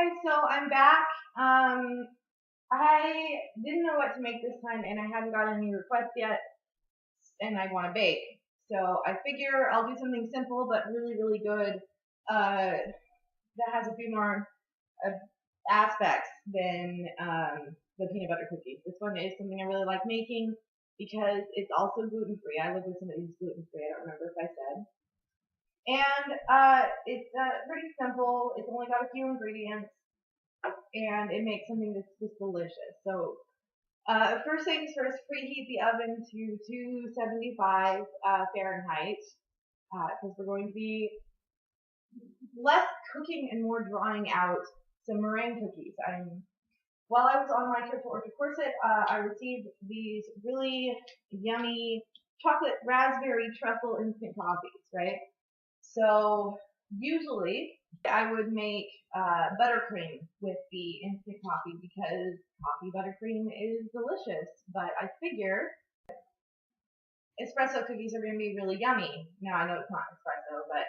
guys, so I'm back. I didn't know what to make this time, and I hadn't got any requests yet, and I want to bake. So I figure I'll do something simple but really, really good that has a few more aspects than the peanut butter cookies. This one is something I really like making because it's also gluten-free. I live with somebody who's gluten-free. I don't remember if I said. And it's pretty simple. It's only got a few ingredients, and it makes something that's just delicious. So first things first, preheat the oven to 275 Fahrenheit because we're going to be less cooking and more drying out some meringue cookies. While I was on my trip to Orchard Corset, I received these really yummy chocolate raspberry truffle instant coffees, right? So usually I would make buttercream with the instant coffee because coffee buttercream is delicious. But I figure espresso cookies are going to be really yummy. Now I know it's not espresso, but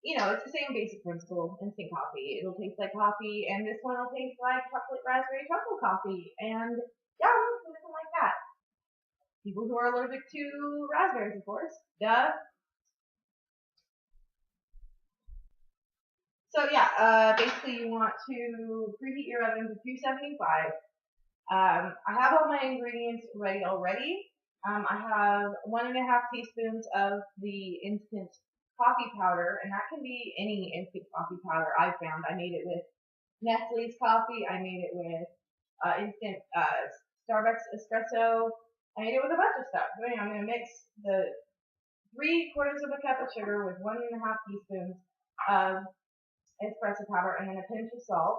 you know, it's the same basic principle. Instant coffee. It'll taste like coffee, and this one will taste like chocolate raspberry truffle coffee. And yeah, something like that. People who are allergic to raspberries, of course. Duh. So yeah, basically you want to preheat your oven to 275. I have all my ingredients ready already. I have 1.5 teaspoons of the instant coffee powder, and that can be any instant coffee powder I found. I made it with Nestle's coffee. I made it with instant Starbucks espresso. I made it with a bunch of stuff. So anyway, I'm going to mix the 3/4 of a cup of sugar with 1.5 teaspoons of espresso powder and then a pinch of salt.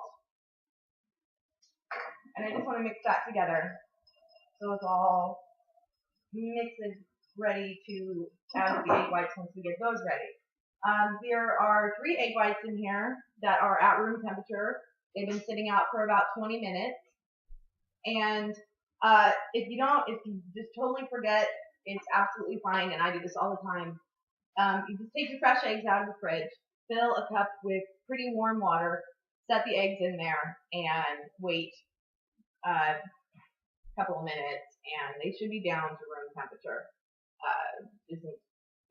And I just want to mix that together so it's all mixed and ready to add the egg whites once we get those ready. There are 3 egg whites in here that are at room temperature. They've been sitting out for about 20 minutes. And if you just totally forget, it's absolutely fine, and I do this all the time. You just take your fresh eggs out of the fridge, fill a cup with pretty warm water, set the eggs in there, and wait a couple of minutes, and they should be down to room temperature.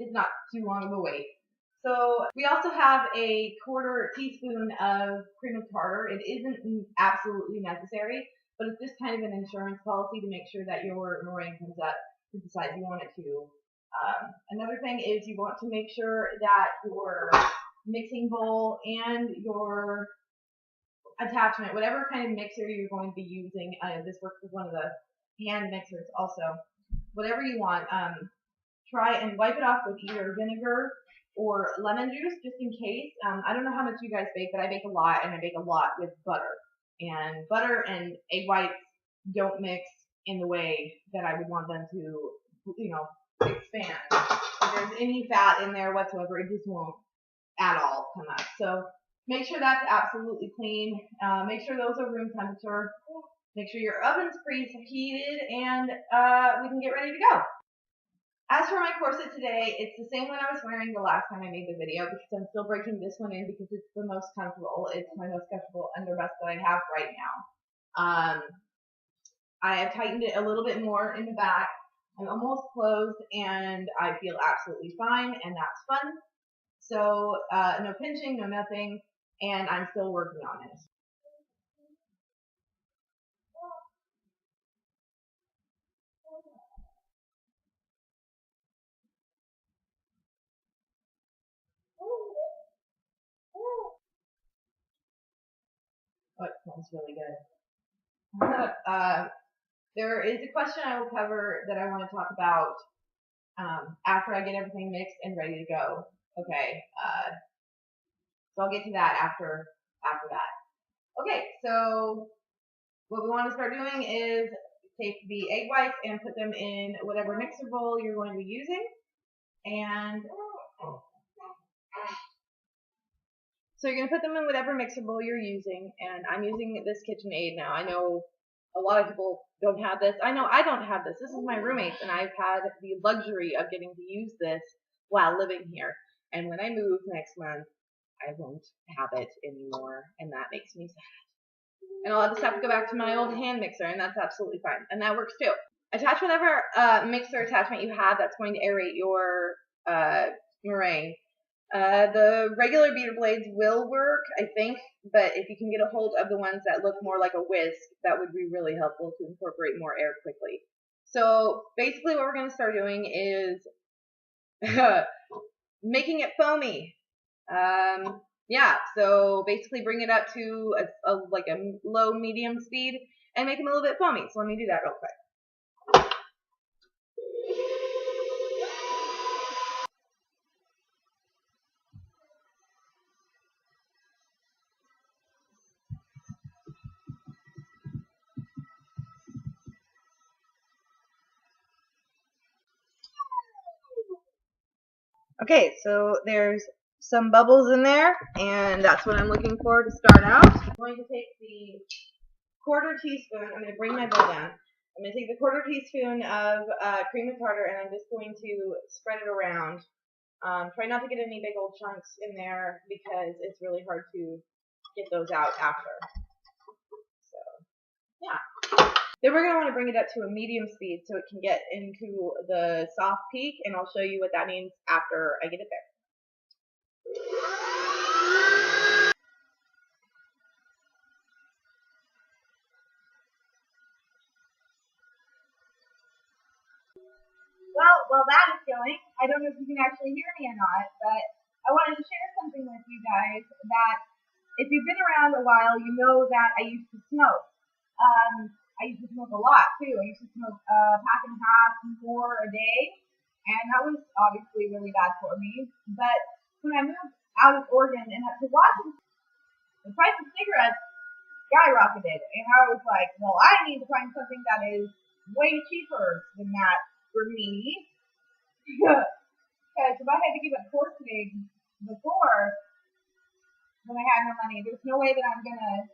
It's not too long of a wait. So we also have a 1/4 teaspoon of cream of tartar. It isn't absolutely necessary, but it's just kind of an insurance policy to make sure that your meringue comes up to the size you want it to. Another thing is you want to make sure that your mixing bowl and your attachment, whatever kind of mixer you're going to be using, this works with one of the hand mixers also, whatever you want, try and wipe it off with either vinegar or lemon juice just in case. I don't know how much you guys bake, but I bake a lot, and I bake a lot with butter. And butter and egg whites don't mix in the way that I would want them to, expand. If there's any fat in there whatsoever, it just won't at all come up. So make sure that's absolutely clean. Make sure those are room temperature. Make sure your oven's preheated, and we can get ready to go. As for my corset today, it's the same one I was wearing the last time I made the video because I'm still breaking this one in because it's the most comfortable. It's my most comfortable undervest that I have right now. I have tightened it a little bit more in the back. I'm almost closed, and I feel absolutely fine, and that's fun. So no pinching, no nothing, and I'm still working on it. Oh, it smells really good. There is a question I will cover that I want to talk about after I get everything mixed and ready to go. Okay, so I'll get to that after that. Okay, so what we want to start doing is take the egg whites and put them in whatever mixer bowl you're going to be using, and so you're going to put them in whatever mixer bowl you're using, and I'm using this KitchenAid now. I know a lot of people don't have this. I know I don't have this. This is my roommate's, and I've had the luxury of getting to use this while living here. And when I move next month, I won't have it anymore, and that makes me sad. And I'll just have to go back to my old hand mixer, and that's absolutely fine, and that works too. Attach whatever mixer attachment you have that's going to aerate your meringue. The regular beater blades will work, I think, but if you can get a hold of the ones that look more like a whisk, that would be really helpful to incorporate more air quickly. So basically what we're going to start doing is making it foamy. Yeah, so basically bring it up to like a low medium speed and make them a little bit foamy. So let me do that real quick. Okay, so there's some bubbles in there, and that's what I'm looking for to start out. I'm going to take the quarter teaspoon, I'm going to bring my bowl down. I'm going to take the quarter teaspoon of cream of tartar, and I'm just going to spread it around. Try not to get any big old chunks in there because it's really hard to get those out after. So, yeah. Then we're going to want to bring it up to a medium speed so it can get into the soft peak, and I'll show you what that means after I get it there. Well, while that is going, I don't know if you can actually hear me or not, but I wanted to share something with you guys that if you've been around a while, you know that I used to smoke. I used to smoke a lot too. I used to smoke a pack and a half more a day, and that was obviously really bad for me. But when I moved out of Oregon and up to Washington, the price of cigarettes skyrocketed, and I was like, well, I need to find something that is way cheaper than that for me. Because if I had to give up corsets before, when I had no money, there's no way that I'm gonna,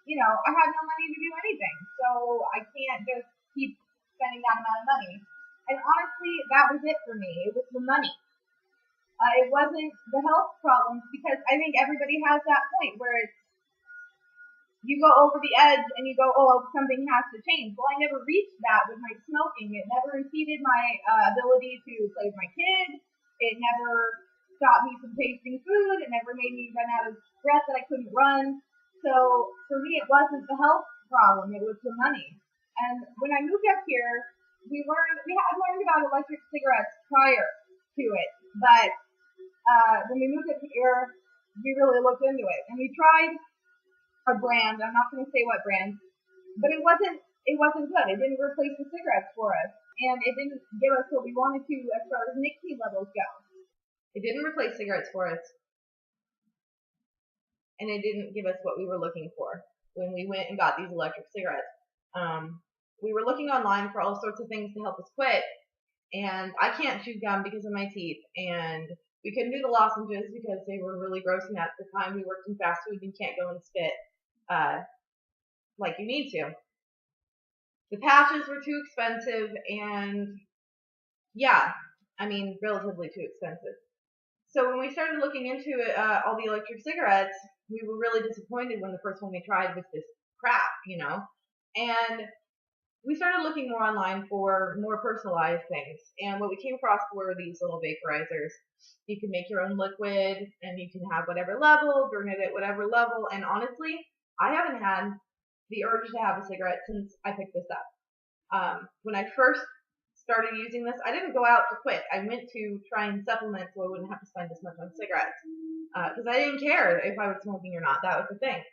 I had no money to do anything, so I can't just keep spending that amount of money. And honestly, that was it for me. It was the money. It wasn't the health problems, because I think everybody has that point where it's, you go over the edge and you go, oh, something has to change. Well, I never reached that with my smoking. It never impeded my ability to play with my kids. It never stopped me from tasting food. It never made me run out of breath that I couldn't run. So for me, it wasn't the health problem. It was the money. And when I moved up here, we had learned about electric cigarettes prior to it. But when we moved up here, we really looked into it. And we tried a brand. I'm not going to say what brand, but it wasn't good. It didn't replace the cigarettes for us, and it didn't give us what we wanted to as far as nicotine levels go. It didn't replace cigarettes for us, and it didn't give us what we were looking for when we went and got these electric cigarettes. We were looking online for all sorts of things to help us quit, and I can't chew gum because of my teeth, and we couldn't do the lozenges because they were really gross, and at the time we worked in fast food and you can't go and spit like you need to. The patches were too expensive, and relatively too expensive. So when we started looking into all the electric cigarettes, we were really disappointed when the first one we tried was this crap, and we started looking more online for more personalized things, and what we came across were these little vaporizers. You can make your own liquid, and you can have whatever level, burn it at whatever level, and honestly, I haven't had the urge to have a cigarette since I picked this up. When I first started using this, I didn't go out to quit. I went to try and supplement so I wouldn't have to spend as much on cigarettes, because I didn't care if I was smoking or not. That was the thing.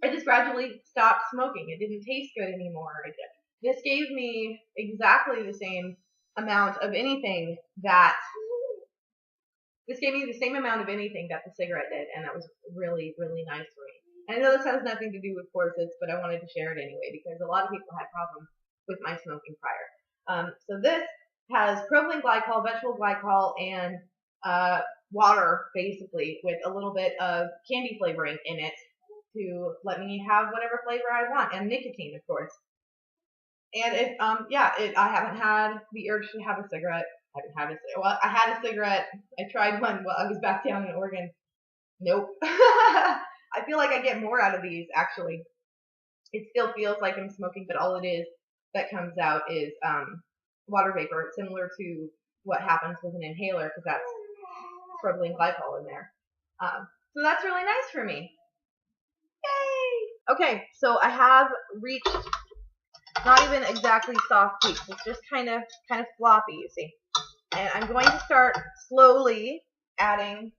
I just gradually stopped smoking. It didn't taste good anymore. This gave me exactly the same amount of anything that the cigarette did, and that was really, really nice for me. And I know this has nothing to do with corsets, but I wanted to share it anyway because a lot of people had problems with my smoking prior. So this has propylene glycol, vegetable glycol, and water, basically, with a little bit of candy flavoring in it to let me have whatever flavor I want, and nicotine, of course. And I haven't had the urge to have a cigarette. I had a cigarette. I tried one while I was back down in Oregon, Nope. I feel like I get more out of these, actually. It still feels like I'm smoking, but all it is that comes out is water vapor, similar to what happens with an inhaler, because that's propylene glycol in there. So that's really nice for me. Yay! Okay, so I have reached not even exactly soft peaks. It's just kind of floppy, you see. And I'm going to start slowly adding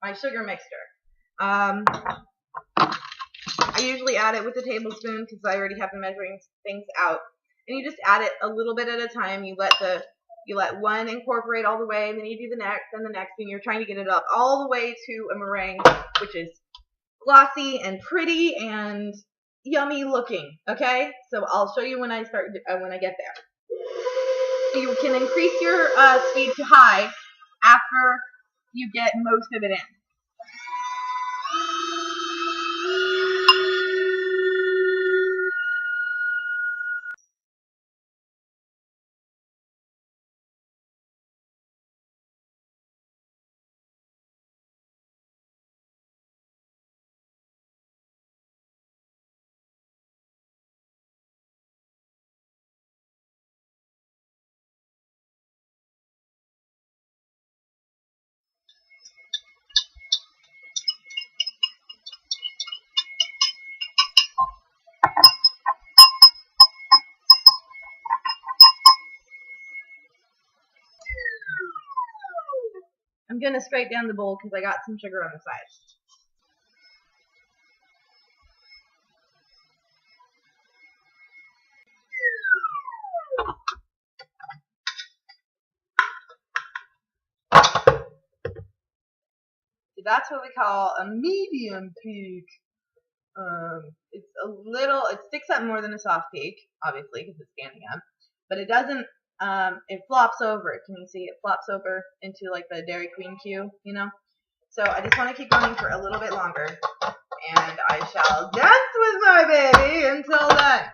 my sugar mixture. I usually add it with a tablespoon because I already have the measuring things out. And you just add it a little bit at a time. You let one incorporate all the way, and then you do the next and the next, and you're trying to get it up all the way to a meringue, which is glossy and pretty and yummy looking. Okay, so I'll show you when I get there. You can increase your speed to high after you get most of it in. I'm going to straight down the bowl because I got some sugar on the side. So that's what we call a medium peak. It sticks up more than a soft peak, obviously, because it's standing up. But it doesn't, it flops over. Can you see it flops over into like the Dairy Queen cue, you know? So I just want to keep going for a little bit longer. And I shall dance with my baby until then.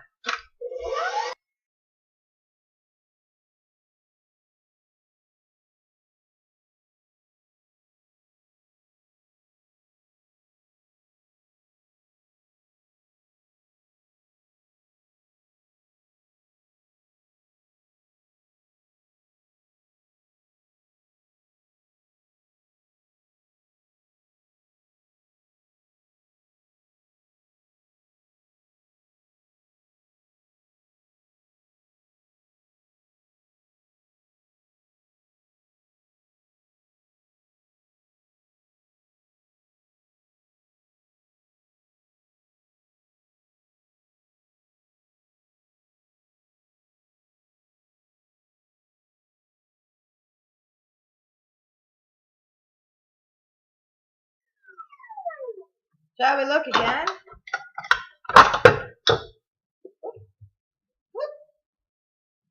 Shall we look again?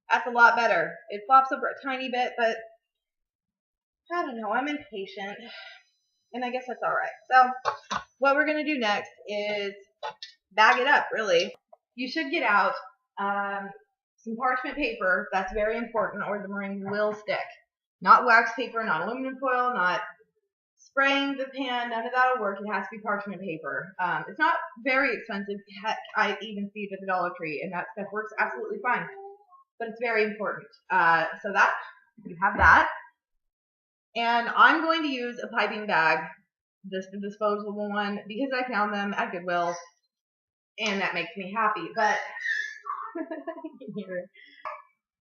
That's a lot better. It flops over a tiny bit, but I don't know. I'm impatient, and I guess that's all right. So what we're going to do next is bag it up, really. You should get out some parchment paper. That's very important, or the meringue will stick. Not wax paper, not aluminum foil, not spraying the pan. None of that will work. It has to be parchment paper. It's not very expensive. Heck, I even see it at the Dollar Tree, and that stuff works absolutely fine. But it's very important. So that you have that. And I'm going to use a piping bag, just a disposable one, because I found them at Goodwill, and that makes me happy. But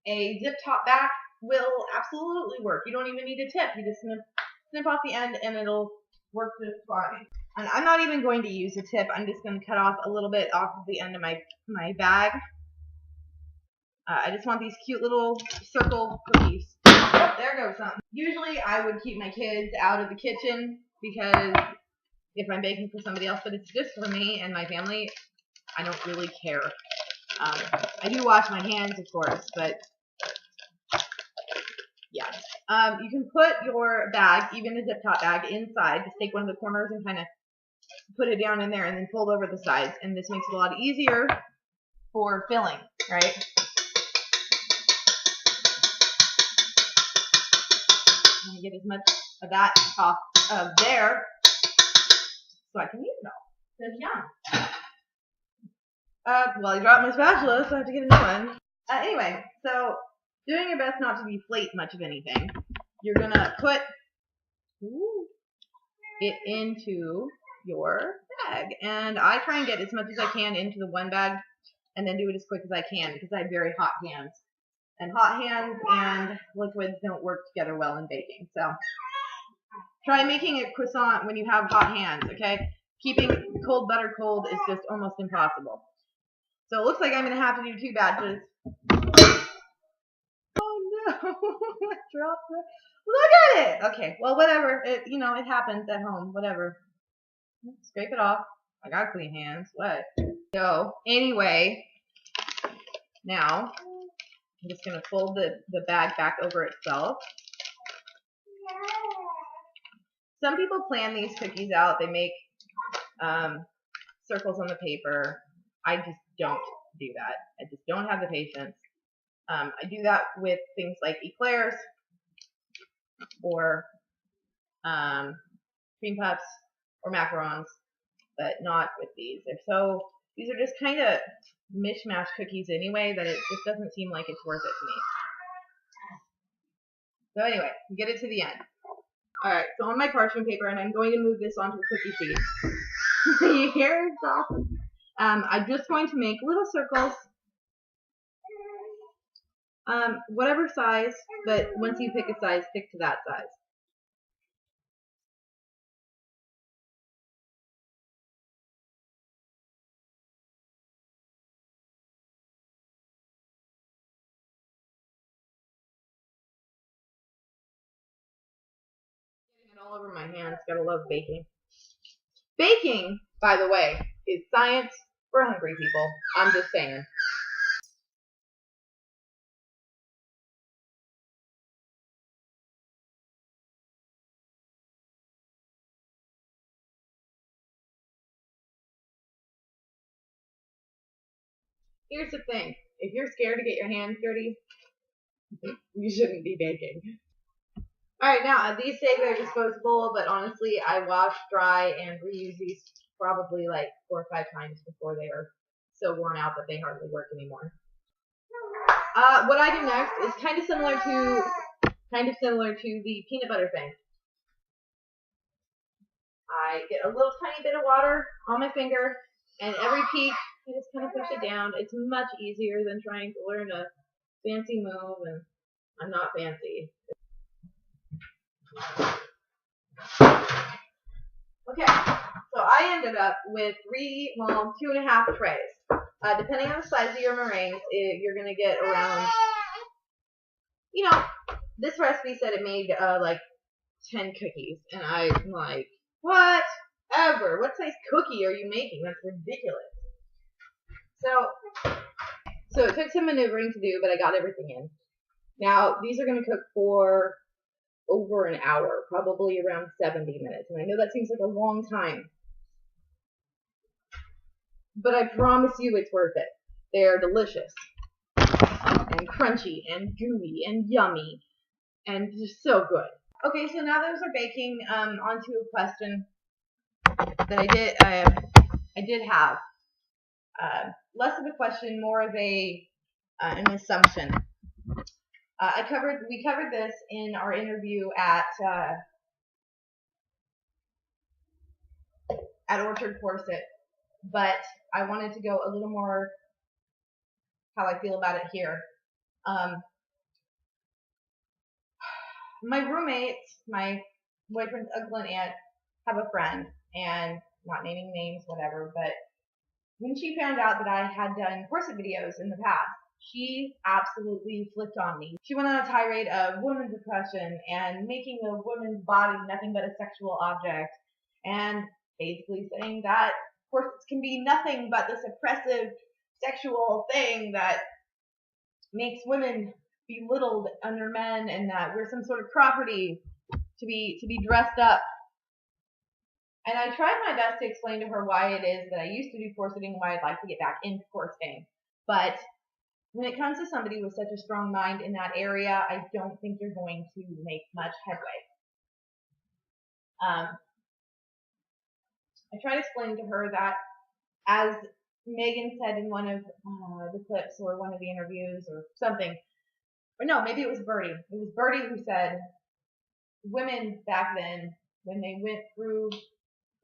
a zip top back will absolutely work. You don't even need a tip. You just snip off the end, and it'll work just fine. And I'm not even going to use a tip. I'm just going to cut off a little bit off of the end of my bag. I just want these cute little circle cookies. Oh, there goes something. Usually I would keep my kids out of the kitchen because if I'm baking for somebody else, but it's just for me and my family. I don't really care. I do wash my hands, of course, but yeah. You can put your bag, even a zip top bag, inside. Just take one of the corners and kind of put it down in there and then fold over the sides. And this makes it a lot easier for filling, right? I'm going to get as much of that off of there. so I can eat it all. It's yum. Well, I dropped my spatula, so I have to get a new one. Anyway, so doing your best not to deflate much of anything. You're gonna put it into your bag, and I try and get as much as I can into the one bag, and then do it as quick as I can because I have very hot hands, and hot hands and liquids don't work together well in baking. So try making a croissant when you have hot hands. Okay, keeping cold butter cold is just almost impossible. So it looks like I'm going to have to do 2 batches. Oh no, I dropped it. Look at it. Okay, well whatever. It happens at home. Whatever. Scrape it off. I got clean hands. What? So anyway, now I'm just going to fold the bag back over itself. Some people plan these cookies out. They make circles on the paper. I just don't do that. I just don't have the patience. I do that with things like eclairs or cream puffs or macarons, but not with these. These are just kind of mishmash cookies anyway that it just doesn't seem like it's worth it to me. So anyway, get it to the end. Alright, so on my parchment paper, and I'm going to move this onto a cookie sheet. You hear it's awesome. I'm just going to make little circles, whatever size, but once you pick a size, stick to that size. Getting it all over my hands, gotta love baking. Baking, by the way, is science for hungry people. I'm just saying. Here's the thing. If you're scared to get your hands dirty, you shouldn't be baking. Alright, now, these say they're disposable, but honestly, I wash, dry, and reuse these probably like 4 or 5 times before they are so worn out that they hardly work anymore. What I do next is kind of similar to the peanut butter thing. I get a little tiny bit of water on my finger, and every peak, I just kind of push it down. It's much easier than trying to learn a fancy move, and I'm not fancy. Okay, so I ended up with 2.5 trays. Depending on the size of your meringues, you're going to get around, this recipe said it made like 10 cookies, and I'm like, whatever, what size cookie are you making? That's ridiculous. So it took some maneuvering to do, but I got everything in. Now, these are going to cook for over an hour, probably around 70 minutes. And I know that seems like a long time, but I promise you it's worth it. They're delicious and crunchy and gooey and yummy and just so good. Okay, so now those are baking. Onto a question that I did have. Less of a question, more of an assumption. We covered this in our interview at Orchard Corset, but I wanted to go a little more how I feel about it here. My roommates, my boyfriend's uncle and aunt, have a friend, and not naming names, whatever, but when she found out that I had done corset videos in the past, she absolutely flipped on me. She went on a tirade of women's oppression and making a woman's body nothing but a sexual object, and basically saying that corsets can be nothing but this oppressive sexual thing that makes women belittled under men, and that we're some sort of property to be dressed up. And I tried my best to explain to her why it is that I used to do corseting and why I'd like to get back into corseting. But when it comes to somebody with such a strong mind in that area, I don't think you're going to make much headway. I tried explaining to her that, as Megan said in one of the clips or one of the interviews or something, or no, maybe it was Birdie. It was Birdie who said women back then, when they went through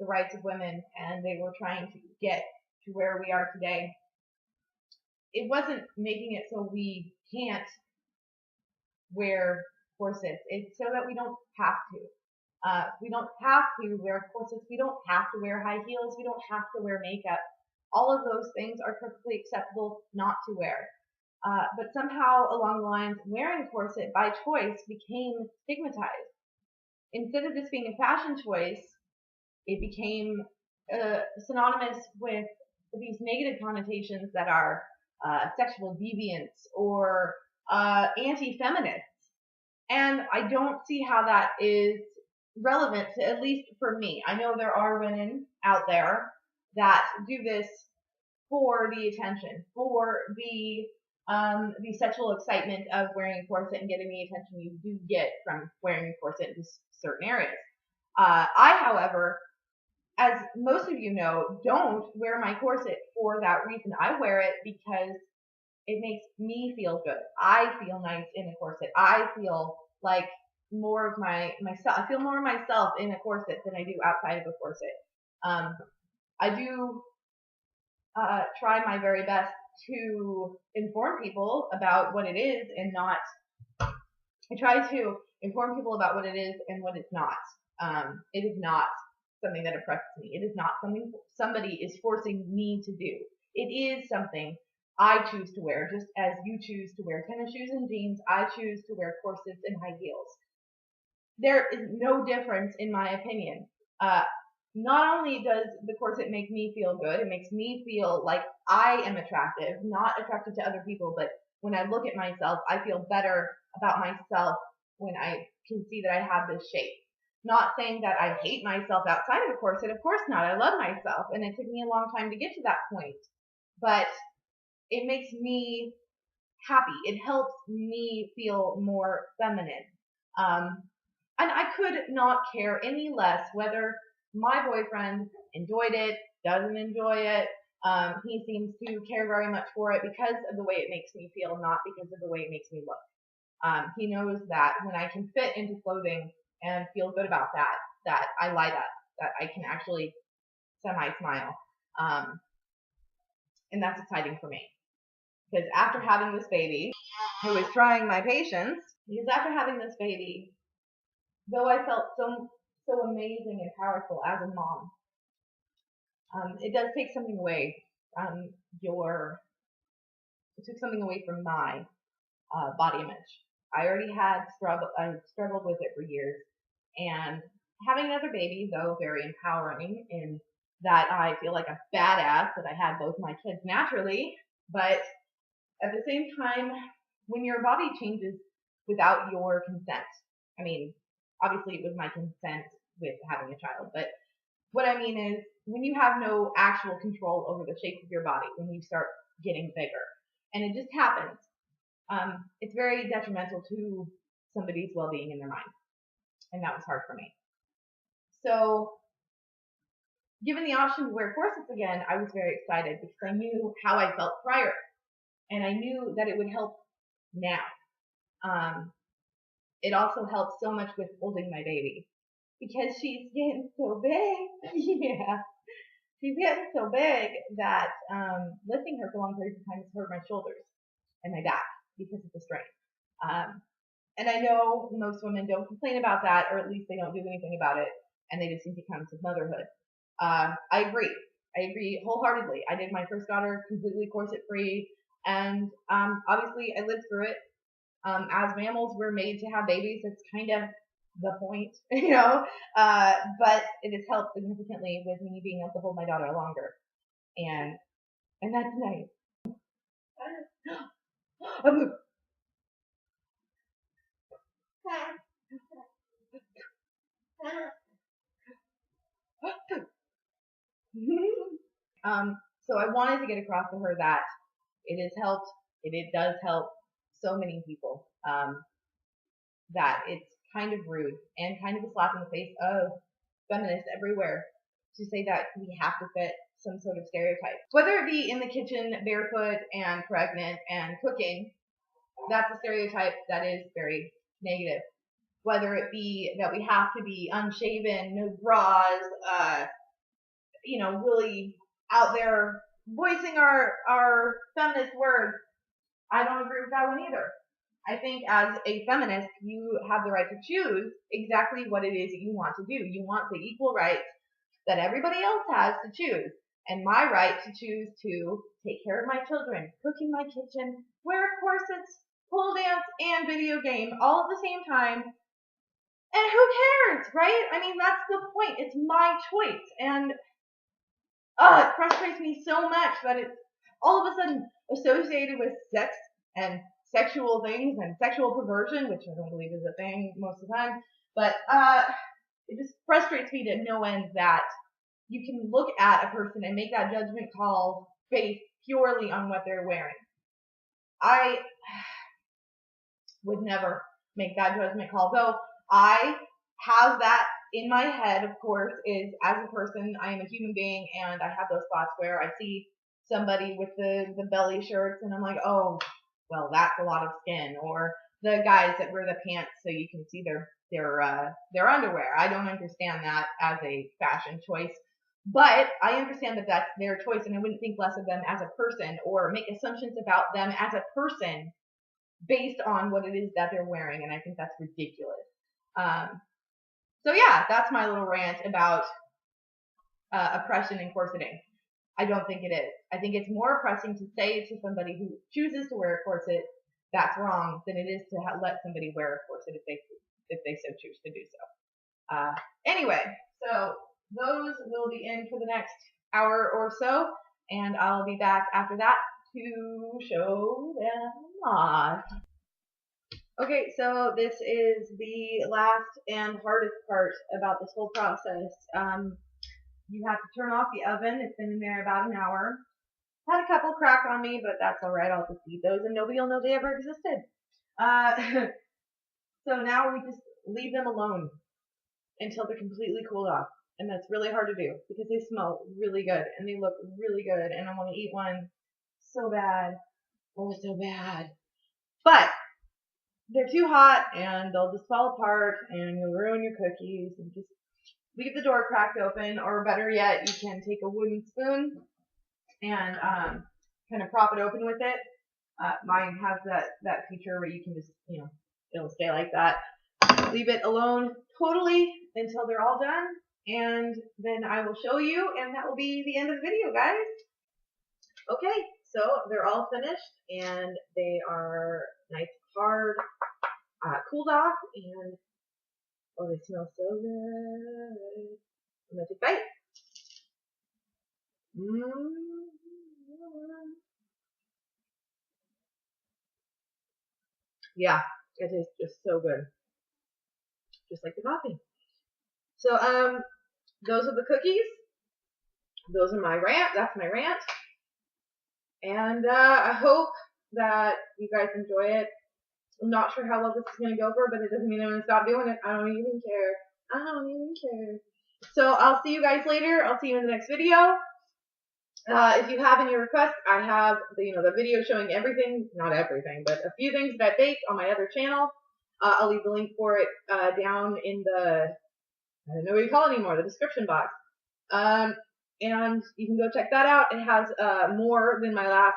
the rights of women and they were trying to get to where we are today, it wasn't making it so we can't wear corsets. It's so that we don't have to. We don't have to wear corsets. We don't have to wear high heels. We don't have to wear makeup. All of those things are perfectly acceptable not to wear. But somehow along the lines, wearing a corset by choice became stigmatized. Instead of this being a fashion choice, it became synonymous with these negative connotations that are sexual deviance or anti-feminist. And I don't see how that is relevant to, at least for me. I know there are women out there that do this for the attention, for the sexual excitement of wearing a corset and getting the attention you do get from wearing a corset in certain areas. I, however, as most of you know, don't wear my corset for that reason. I wear it because it makes me feel good. I feel nice in a corset. I feel like more of myself. I feel more of myself in a corset than I do outside of a corset. I do try my very best to inform people about what it is and not. I try to inform people about what it is and what it's not. It is not something that oppresses me. It is not something somebody is forcing me to do. It is something I choose to wear, just as you choose to wear tennis shoes and jeans. I choose to wear corsets and high heels. There is no difference in my opinion. Not only does the corset make me feel good, it makes me feel like I am attractive, not attracted to other people, but when I look at myself, I feel better about myself when I can see that I have this shape. Not saying that I hate myself outside of a corset, of course not. I love myself, and it took me a long time to get to that point. But it makes me happy. It helps me feel more feminine. And I could not care any less whether my boyfriend enjoyed it, doesn't enjoy it. He seems to care very much for it because of the way it makes me feel, not because of the way it makes me look. He knows that when I can fit into clothing and feel good about that I light up, that I can actually semi-smile. And that's exciting for me. Because after having this baby, who is trying my patience, because after having this baby, though I felt so amazing and powerful as a mom, it does take something away from it took something away from my body image. I already had struggled with it for years, and having another baby, though very empowering in that I feel like a badass that I had both my kids naturally, but at the same time, when your body changes without your consent, I mean, obviously it was my consent with having a child, but what I mean is when you have no actual control over the shape of your body, when you start getting bigger, and it just happens, it's very detrimental to somebody's well-being in their mind, and that was hard for me. So, given the option to wear corsets again, I was very excited because I knew how I felt prior, and I knew that it would help now. It also helps so much with holding my baby because she's getting so big. Yeah, she's getting so big that lifting her for long periods of time has hurt my shoulders and my back because of the strain. And I know most women don't complain about that, or at least they don't do anything about it, and they just seem to come to motherhood. I agree. I agree wholeheartedly. I did my first daughter completely corset free, and obviously I lived through it. As mammals, we're made to have babies. That's kind of the point, you know. But it has helped significantly with me being able to hold my daughter longer, and that's nice. So I wanted to get across to her that it has helped. It does help so many people. That it's kind of rude and kind of a slap in the face of feminists everywhere to say that we have to fit some sort of stereotype. Whether it be in the kitchen, barefoot and pregnant and cooking, that's a stereotype that is very negative. Whether it be that we have to be unshaven, no bras, really out there voicing our feminist words, I don't agree with that one either. I think as a feminist, you have the right to choose exactly what it is that you want to do. You want the equal rights that everybody else has to choose. And my right to choose to take care of my children, cook in my kitchen, wear corsets, pole dance, and video game all at the same time. And who cares, right? I mean, that's the point. It's my choice. And it frustrates me so much that it's all of a sudden associated with sex and sexual things and sexual perversion, which I don't believe is a thing most of the time. But it just frustrates me to no end that you can look at a person and make that judgment call based purely on what they're wearing. I would never make that judgment call, though I have that in my head, of course, is as a person, I am a human being, and I have those thoughts where I see somebody with the belly shirts, and I'm like, oh, well, that's a lot of skin, or the guys that wear the pants so you can see their underwear. I don't understand that as a fashion choice, but I understand that that's their choice, and I wouldn't think less of them as a person or make assumptions about them as a person based on what it is that they're wearing, and I think that's ridiculous. So yeah, that's my little rant about oppression and corseting. I don't think it is. I think it's more oppressing to say to somebody who chooses to wear a corset that's wrong than it is to let somebody wear a corset if they so choose to do so. Anyway, so those will be in for the next hour or so, and I'll be back after that to show them off. Okay, so this is the last and hardest part about this whole process. You have to turn off the oven. It's been in there about an hour. Had a couple crack on me, but that's alright. I'll just eat those and nobody will know they ever existed. So now we just leave them alone until they're completely cooled off. And that's really hard to do because they smell really good and they look really good. And I want to eat one so bad. Oh, so bad. But they're too hot and they'll just fall apart and you'll ruin your cookies, and just leave the door cracked open, or better yet, you can take a wooden spoon and kind of prop it open with it. Mine has that feature where you can just, it'll stay like that. Leave it alone totally until they're all done, and then I will show you, and that will be the end of the video, guys. Okay, so they're all finished and they are nice, hard, cooled off, and oh, they smell so good. I'm gonna take a bite. Yeah, it is just so good. Just like the coffee. So, those are the cookies. Those are my rant. That's my rant. And I hope that you guys enjoy it. I'm not sure how well this is going to go for, but it doesn't mean I'm going to stop doing it. I don't even care. I don't even care. So I'll see you guys later. I'll see you in the next video. If you have any requests, I have the video showing everything, not everything, but a few things that I baked on my other channel. I'll leave the link for it down in the, I don't know what you call it anymore, the description box. And you can go check that out. It has more than my last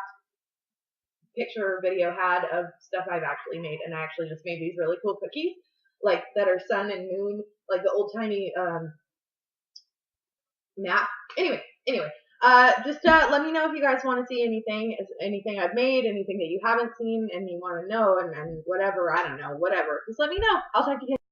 picture video had of stuff I've actually made, and I actually just made these really cool cookies, like that are sun and moon, like the old timey map. Anyway, just let me know if you guys want to see anything I've made, anything that you haven't seen, and you want to know, and whatever, I don't know, whatever. Just let me know. I'll talk to you guys.